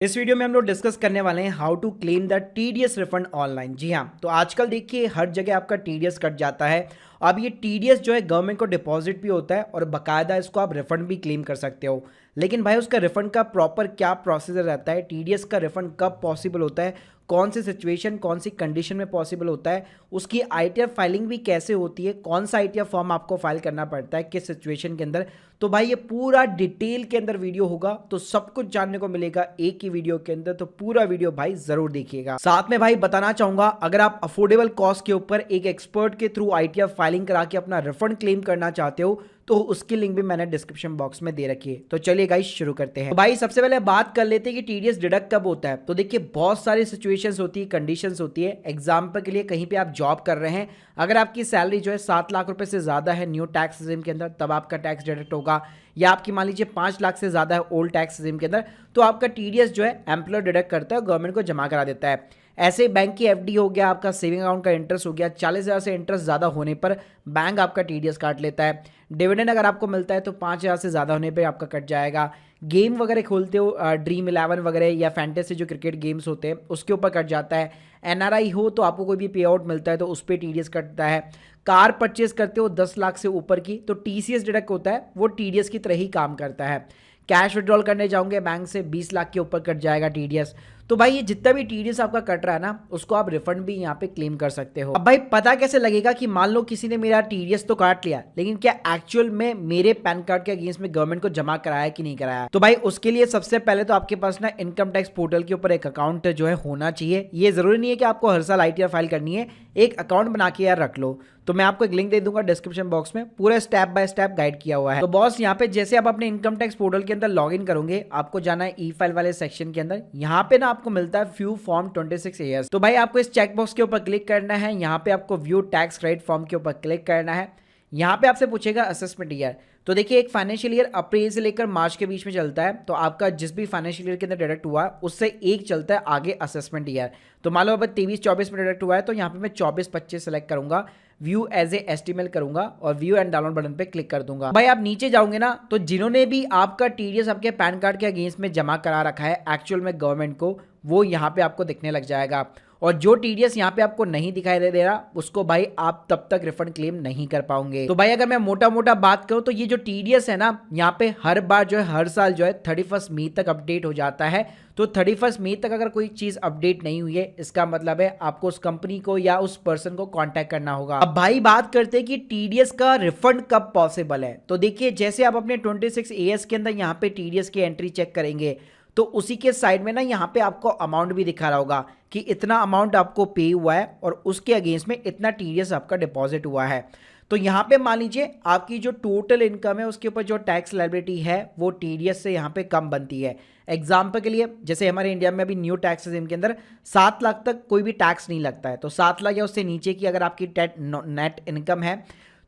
इस वीडियो में हम लोग डिस्कस करने वाले हैं how to claim the TDS refund online. जी हाँ, तो आजकल देखिए हर जगह आपका टीडीएस कट जाता है। अब ये टीडीएस जो है गवर्नमेंट को डिपॉजिट भी होता है और बाकायदा इसको आप रिफंड भी क्लेम कर सकते हो। लेकिन भाई उसका रिफंड का प्रॉपर क्या प्रोसीजर रहता है, टीडीएस का रिफंड कब पॉसिबल होता है, कौन सी सिचुएशन कौन सी कंडीशन में पॉसिबल होता है, उसकी आईटीआर फाइलिंग भी कैसे होती है, कौन सा आईटीआर फॉर्म आपको फाइल करना पड़ता है किस सिचुएशन के अंदर, तो भाई ये पूरा डिटेल के अंदर वीडियो होगा। तो सब कुछ जानने को मिलेगा एक ही वीडियो के अंदर, तो पूरा वीडियो भाई जरूर देखिएगा। साथ में भाई बताना चाहूंगा, अगर आप अफोर्डेबल कॉस्ट के ऊपर एक एक्सपर्ट के थ्रू आईटीआर फाइलिंग करा के अपना रिफंड क्लेम करना चाहते हो तो उसकी लिंक भी मैंने डिस्क्रिप्शन बॉक्स में दे रखी है। तो चलिए गाइस शुरू करते हैं। तो भाई सबसे पहले बात कर लेते हैं कि टीडीएस डिडक्ट कब होता है। तो देखिए बहुत सारी सिचुएशंस होती है, कंडीशंस होती है। एग्जांपल के लिए कहीं पे आप जॉब कर रहे हैं, अगर आपकी सैलरी जो है 7 लाख रुपए से ज्यादा है न्यू टैक्स रिजिम के अंदर, तब आपका टैक्स डिडक्ट होगा। या आपकी मान लीजिए 5 लाख से ज्यादा है ओल्ड टैक्स रिजिम के अंदर, तो आपका टीडीएस जो है एम्प्लॉयर डिडक्ट करता है, गवर्नमेंट को जमा करा देता है। ऐसे बैंक की एफडी हो गया, आपका सेविंग अकाउंट का इंटरेस्ट हो गया, 40,000 से इंटरेस्ट ज़्यादा होने पर बैंक आपका टीडीएस काट लेता है। डिविडेंड अगर आपको मिलता है तो 5,000 से ज़्यादा होने पे आपका कट जाएगा। गेम वगैरह खोलते हो, ड्रीम 11 वगैरह या फैंटेसी जो क्रिकेट गेम्स होते हैं उसके ऊपर कट जाता है। एनआरआई हो तो आपको कोई भी पे आउट मिलता है तो उस पर टीडीएस कटता है। कार परचेज करते हो 10 लाख से ऊपर की तो टीसीएस डिडक्ट होता है, वो टीडीएस की तरह ही काम करता है। कैश विड्रॉल करने जाओगे बैंक से 20 लाख के ऊपर कट जाएगा टीडीएस। तो भाई ये जितना भी टीडीएस आपका कट रहा है ना, उसको आप रिफंड भी यहाँ पे क्लेम कर सकते हो। अब भाई पता कैसे लगेगा कि मान लो किसी ने मेरा टीडीएस तो काट लिया, लेकिन क्या एक्चुअल में मेरे पैन कार्ड के अगेंस्ट में गवर्नमेंट को जमा कराया कि नहीं कराया। तो भाई उसके लिए सबसे पहले तो आपके पास ना इनकम टैक्स पोर्टल के ऊपर एक अकाउंट जो है होना चाहिए। ये जरूरी नहीं है कि आपको हर साल आईटीआर फाइल करनी है, एक अकाउंट बना के यार रख लो। तो मैं आपको एक लिंक दे दूंगा डिस्क्रिप्शन बॉक्स में, पूरा स्टेप बाय स्टेप गाइड किया हुआ है। तो बॉस यहाँ पे जैसे आप अपने इनकम टैक्स पोर्टल के अंदर लॉगिन करोगे, आपको जाना है ई फाइल वाले सेक्शन के अंदर। यहाँ पे ना आपको मिलता है व्यू फॉर्म 26 AS। तो भाई आपको इस चेक बॉक्स के ऊपर क्लिक करना है। यहाँ पे आपको व्यू टैक्स क्रेडिट फॉर्म के ऊपर क्लिक करना है। यहाँ पे आपसे पूछेगा असेसमेंट ईयर। तो देखिए एक फाइनेंशियल ईयर अप्रैल से लेकर मार्च के बीच में चलता है, तो आपका जिस भी फाइनेंशियल ईयर के अंदर डिडक्ट हुआ उससे एक चलता है आगे असेसमेंट ईयर। तो मान लो अब 23-24 में डिडक्ट हुआ है तो यहाँ पे मैं 24-25 सेलेक्ट करूंगा, व्यू एज ए एस्टिमेट करूंगा और व्यू एंड डाउनलोड बटन पे क्लिक कर दूंगा। भाई आप नीचे जाओगे ना, तो जिन्होंने भी आपका टीडीएस आपके पैन कार्ड के अगेंस्ट में जमा करा रखा है एक्चुअल में गवर्नमेंट को, वो यहाँ पे आपको दिखने लग जाएगा। और जो टीडीएस यहाँ पे आपको नहीं दिखाई दे रहा, उसको भाई आप तब तक रिफंड क्लेम नहीं कर पाओगे। तो भाई अगर मैं मोटा मोटा बात करूं तो ये जो टीडीएस है ना, यहाँ पे हर बार जो है हर साल जो है 31 मई तक अपडेट हो जाता है। तो 31 मई तक अगर कोई चीज अपडेट नहीं हुई है, इसका मतलब है आपको उस कंपनी को या उस पर्सन को कांटेक्ट करना होगा। अब भाई बात करते हैं कि टीडीएस का रिफंड कब पॉसिबल है। तो देखिए जैसे आप अपने 26 AS के अंदर यहाँ पे टीडीएस की एंट्री चेक करेंगे, तो उसी के साइड में ना यहाँ पे आपको अमाउंट भी दिखा रहा होगा कि इतना अमाउंट आपको पे हुआ है और उसके अगेंस्ट में इतना टीडीएस आपका डिपॉजिट हुआ है। तो यहाँ पे मान लीजिए आपकी जो टोटल इनकम है उसके ऊपर जो टैक्स लायबिलिटी है वो टीडीएस से यहाँ पे कम बनती है। एग्जाम्पल के लिए जैसे हमारे इंडिया में अभी न्यू टैक्स रिजिम के अंदर 7 लाख तक कोई भी टैक्स नहीं लगता है। तो 7 लाख या उससे नीचे की अगर आपकी नेट इनकम है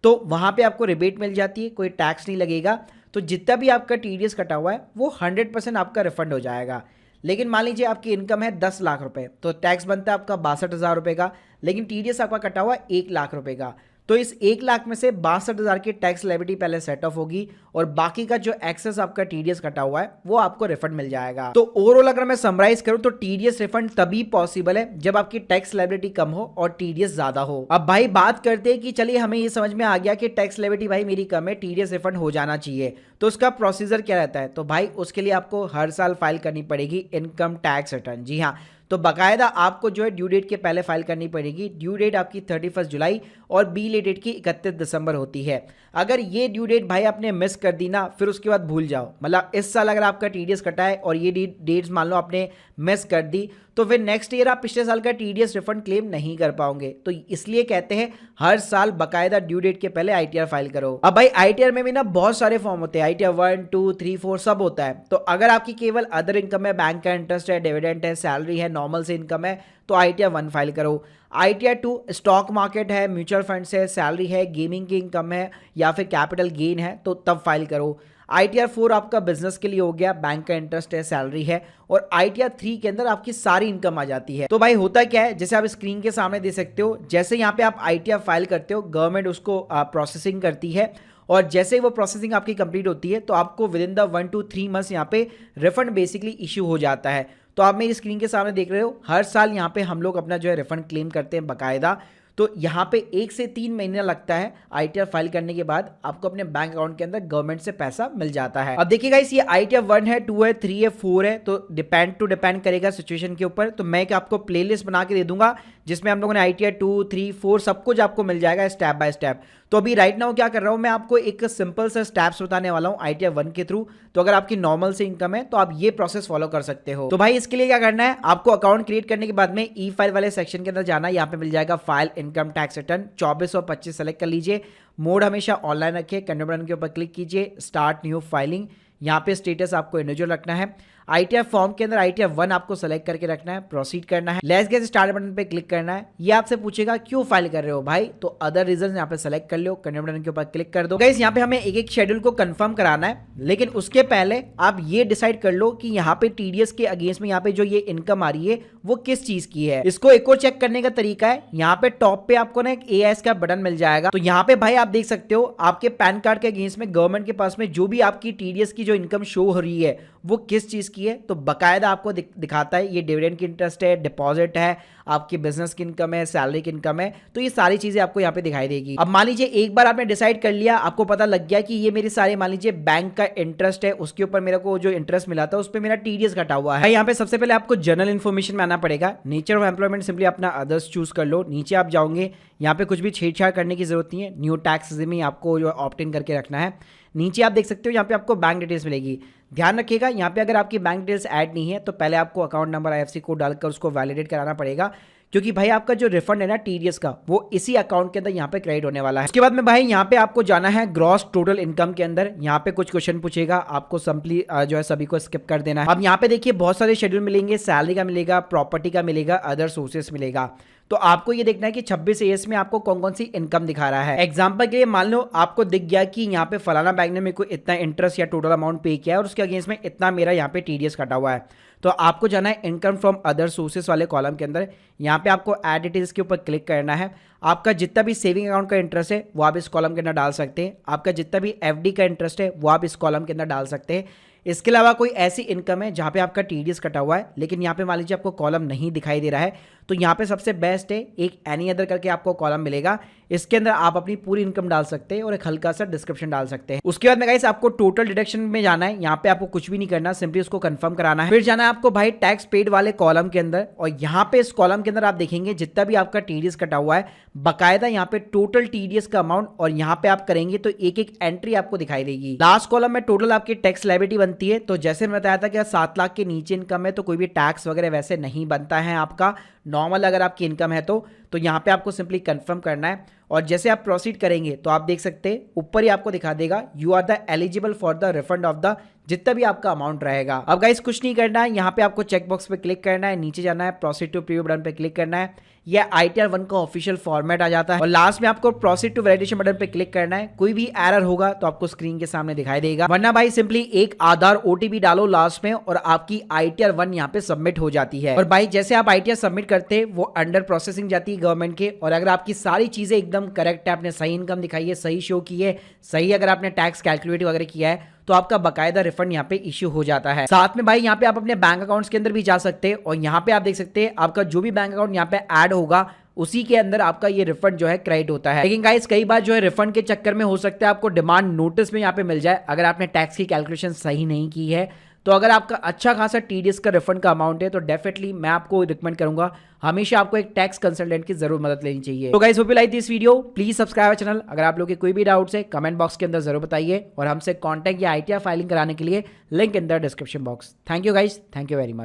तो वहाँ पे आपको रिबेट मिल जाती है, कोई टैक्स नहीं लगेगा। तो जितना भी आपका टीडीएस कटा हुआ है वो 100% आपका रिफंड हो जाएगा। लेकिन मान लीजिए आपकी इनकम है 10 लाख रुपए, तो टैक्स बनता है आपका 62,000 रुपए का, लेकिन टीडीएस आपका कटा हुआ है 1 लाख रुपए का। तो इस 1 लाख में से 62,000 की टैक्स लायबिलिटी पहले सेट ऑफ होगी और बाकी का जो एक्सेस आपका टीडीएस कटा हुआ है वो आपको रिफंड मिल जाएगा। तो ओवरऑल अगर मैं समराइज करूं तो टीडीएस रिफंड तभी पॉसिबल है जब आपकी टैक्स लायबिलिटी कम हो और टीडीएस ज्यादा हो। अब भाई बात करते हैं कि चलिए हमें ये समझ में आ गया कि टैक्स लायबिलिटी भाई मेरी कम है, टीडीएस रिफंड हो जाना चाहिए, तो उसका प्रोसीजर क्या रहता है। तो भाई उसके लिए आपको हर साल फाइल करनी पड़ेगी इनकम टैक्स रिटर्न। जी हाँ, तो बाकायदा आपको जो है ड्यू डेट के पहले फाइल करनी पड़ेगी। ड्यू डेट आपकी 31 जुलाई और बिल डेट की 31 दिसंबर होती है। अगर ये ड्यू डेट भाई आपने मिस कर दी ना, फिर उसके बाद भूल जाओ। मतलब इस साल अगर आपका टीडीएस कटा है और ये डेट्स मान लो आपने मिस कर दी, तो फिर नेक्स्ट ईयर आप पिछले साल का टीडीएस रिफंड क्लेम नहीं कर पाओगे। तो इसलिए कहते हैं हर साल बाकायदा ड्यू डेट के पहले आईटीआर फाइल करो। अब भाई आईटीआर में भी ना बहुत सारे फॉर्म होते हैं, आईटीआर 1, 2, 3, 4 सब होता है। तो अगर आपकी केवल अदर इनकम है, बैंक का इंटरेस्ट है, डिविडेंड है, सैलरी है, नॉर्मल से इनकम है, तो आईटीआर 1 फाइल करो। आईटीआर 2 स्टॉक मार्केट है, म्यूचुअल फंड्स है, सैलरी है, गेमिंग की इनकम है या फिर कैपिटल गेन है, तो तब फाइल करो। आईटीआर 4 आपका बिजनेस के लिए हो गया, बैंक का इंटरेस्ट है, सैलरी है। और आईटीआर 3 के अंदर आपकी सारी इनकम आ जाती है। तो भाई होता क्या है, जैसे आप स्क्रीन के सामने दे सकते हो, जैसे यहाँ पे आप आईटीआर फाइल करते हो, गवर्नमेंट उसको प्रोसेसिंग करती है और जैसे ही वो प्रोसेसिंग आपकी कंप्लीट होती है तो आपको with in the 1 to 3 months यहाँ पे रिफंड बेसिकली इश्यू हो जाता है। तो आप मेरी स्क्रीन के सामने देख रहे हो, हर साल यहाँ पे हम लोग अपना जो है रिफंड क्लेम करते हैं बकायदा। तो यहाँ पे 1 से 3 महीना लगता है ITR फाइल करने के बाद आपको अपने बैंक अकाउंट के अंदर गवर्नमेंट से पैसा मिल जाता है। अब देखिए गाइस, ये ITR 1 है, 2 है, 3 है, 4 है, तो डिपेंड करेगा सिचुएशन के ऊपर। तो मैं आपको प्लेलिस्ट बना के दे दूंगा जिसमें हम लोगों ने ITR 2, 3, 4 सब कुछ आपको मिल जाएगा स्टेप बाय स्टेप। तो अभी राइट नाउ क्या कर रहा हूं, मैं आपको एक सिंपल सा स्टेप्स बताने वाला हूं ITR 1 के थ्रू। तो अगर आपकी नॉर्मल से इनकम है तो आप ये प्रोसेस फॉलो कर सकते हो। तो भाई इसके लिए क्या करना है, आपको अकाउंट क्रिएट करने के बाद में ई फाइल वाले सेक्शन के अंदर जाना है। यहाँ पे मिल जाएगा file income tax return 2425 select कर लीजिए। मोड हमेशा ऑनलाइन रखिए, कंटिन्यू बटन के ऊपर क्लिक कीजिए, स्टार्ट न्यू फाइलिंग। यहाँ पे स्टेटस आपको इंडिविजुअल रखना है। ITR फॉर्म के अंदर ITR 1 आपको सेलेक्ट करके रखना है, प्रोसीड करना है, लेट्स गेट स्टार्ट बटन पे क्लिक करना है। ये आपसे पूछेगा क्यों फाइल कर रहे हो भाई, तो अदर रीजन यहाँ पे सेलेक्ट कर लो, कंटिन्यू बटन के ऊपर क्लिक कर दो। गाइस यहाँ पे हमें एक एक शेड्यूल को कंफर्म कराना है, लेकिन उसके पहले आप ये डिसाइड कर लो कि यहाँ पे TDS के अगेंस्ट में यहाँ पे जो ये इनकम आ रही है वो किस चीज की है। इसको एक और चेक करने का तरीका है, यहाँ पे टॉप पे आपको ना एक AIS का बटन मिल जाएगा। तो यहाँ पे भाई आप देख सकते हो आपके पैन कार्ड के अगेंस्ट में गवर्नमेंट के पास में जो भी आपकी TDS की जो इनकम शो हो रही है वो किस चीज की है। तो बकायदा आपको दिखाता है, ये डिविडेंड की इंटरेस्ट है, डिपॉजिट है, आपकी बिजनेस की इनकम है, सैलरी की इनकम है। तो ये सारी चीजें आपको यहाँ पे दिखाई देगी। अब मान लीजिए एक बार आपने डिसाइड कर लिया, आपको पता लग गया कि ये मेरी सारी मान लीजिए बैंक का इंटरेस्ट है, उसके ऊपर मेरे को जो इंटरेस्ट मिला था उस पर मेरा TDS घटा हुआ है। यहाँ पे सबसे पहले आपको जनरल इन्फॉर्मेशन में आना पड़ेगा, नेचर ऑफ एम्प्लॉयमेंट सिंपली अपना अदर्स चूज कर लो। नीचे आप जाओगे, यहाँ पे कुछ भी छेड़छाड़ करने की जरूरत नहीं है, न्यू टैक्स में आपको जो ऑप्ट इन करके रखना है। नीचे आप देख सकते हो यहाँ पे आपको बैंक डिटेल्स मिलेगी। ध्यान रखिएगा यहाँ पे अगर आपकी बैंक डिटेल्स ऐड नहीं है तो पहले आपको अकाउंट नंबर IFSC कोड डालकर उसको वैलिडेट कराना पड़ेगा, क्योंकि भाई आपका जो रिफंड है ना TDS का वो इसी अकाउंट के अंदर यहाँ पे क्रेडिट होने वाला है। उसके बाद में भाई यहाँ पे आपको जाना है ग्रॉस टोटल इनकम के अंदर। यहाँ पे कुछ क्वेश्चन पूछेगा, आपको सिंपली जो है सभी को स्किप कर देना है। अब यहाँ पे देखिए बहुत सारे शेड्यूल मिलेंगे, सैलरी का मिलेगा, प्रॉपर्टी का मिलेगा, अदर सोर्सेस मिलेगा। तो आपको ये देखना है कि 26 AS में आपको कौन कौन सी इनकम दिखा रहा है। एग्जांपल के लिए मान लो आपको दिख गया कि यहाँ पे फलाना बैंक ने मेरे को इतना इंटरेस्ट या टोटल अमाउंट पे किया है और उसके अगेंस्ट में इतना मेरा यहाँ पे TDS कटा हुआ है। तो आपको जाना है इनकम फ्रॉम अदर सोर्सेस वाले कॉलम के अंदर। यहाँ पे आपको ऐड डिटेल्स के ऊपर क्लिक करना है। आपका जितना भी सेविंग अकाउंट का इंटरेस्ट है वो आप इस कॉलम के अंदर डाल सकते हैं। आपका जितना भी FD का इंटरेस्ट है वो आप इस कॉलम के अंदर डाल सकते हैं। इसके अलावा कोई ऐसी इनकम है जहाँ पे आपका TDS कटा हुआ है लेकिन यहाँ पे मान लीजिए आपको कॉलम नहीं दिखाई दे रहा है, तो यहाँ पे सबसे बेस्ट है एक एनी अदर करके आपको कॉलम मिलेगा। इसके अंदर आप अपनी पूरी इनकम डाल सकते हैं और एक हल्का सा डिस्क्रिप्शन डाल सकते हैं। उसके बाद में गाइस आपको टोटल डिडक्शन में जाना है। यहाँ पे आपको कुछ भी नहीं करना, सिंपली उसको कंफर्म कराना है। फिर जाना है आपको भाई टैक्स पेड वाले कॉलम के अंदर, और यहाँ पे इस कॉलम के अंदर आप देखेंगे जितना भी आपका TDS कटा हुआ है बकायदा यहाँ पे टोटल TDS का अमाउंट, और यहाँ पे आप करेंगे तो एक एक एंट्री आपको दिखाई देगी। लास्ट कॉलम में टोटल आपकी टैक्स लायबिलिटी बनती है। तो जैसे मैं बताया था कि 7 लाख के नीचे इनकम है तो कोई भी टैक्स वगैरह वैसे नहीं बनता है आपका, नॉर्मल अगर आपकी इनकम है तो यहाँ पे आपको सिंपली कंफर्म करना है। और जैसे आप प्रोसीड करेंगे तो आप देख सकते हैं ऊपर ही आपको दिखा देगा you are the eligible for the refund of the जितना भी आपका अमाउंट रहेगा। अब गाइस कुछ नहीं करना है, यहाँ पे आपको चेक बॉक्स पे क्लिक करना है, नीचे जाना है, प्रोसीड टू प्रीव्यू बटन पे क्लिक करना है। यह ITR 1 का ऑफिशियल फॉर्मेट आ जाता है और लास्ट में आपको प्रोसीड टू वैलिडेशन बटन पे क्लिक करना है। कोई भी एरर होगा तो आपको स्क्रीन के सामने दिखाई देगा, वरना भाई सिंपली एक आधार OTP डालो लास्ट में और आपकी ITR 1 यहाँ पे सबमिट हो जाती है। और भाई जैसे आप ITR सबमिट करते हैं वो अंडर प्रोसेसिंग जाती है गवर्नमेंट के, और अगर आपकी सारी चीजें एकदम करेक्ट है, आपने सही इनकम दिखाई है, सही शो की है, सही अगर आपने टैक्स कैलकुलेट वगैरह किया है तो आपका बकायदा रिफंड यहाँ पे इश्यू हो जाता है। साथ में भाई यहाँ पे आप अपने बैंक अकाउंट्स के अंदर भी जा सकते हैं और यहाँ पे आप देख सकते हैं आपका जो भी बैंक अकाउंट यहाँ पे ऐड होगा उसी के अंदर आपका ये रिफंड जो है क्रेडिट होता है। लेकिन गाइस कई बार जो है रिफंड के चक्कर में हो सकता है आपको डिमांड नोटिस में यहाँ पे मिल जाए अगर आपने टैक्स की कैलकुलेशन सही नहीं की है। तो अगर आपका अच्छा खासा TDS का रिफंड का अमाउंट है तो डेफिनेटली मैं आपको रिकमेंड करूंगा हमेशा आपको एक टैक्स कंसल्टेंट की जरूर मदद लेनी चाहिए। तो guys hope you like this video, please subscribe channel. अगर आप लोग के कोई भी डाउट्स है कमेंट बॉक्स के अंदर जरूर बताइए और हमसे कॉन्टैक्ट या ITR फाइलिंग कराने के लिए link in the description box. Thank you guys, thank you very much.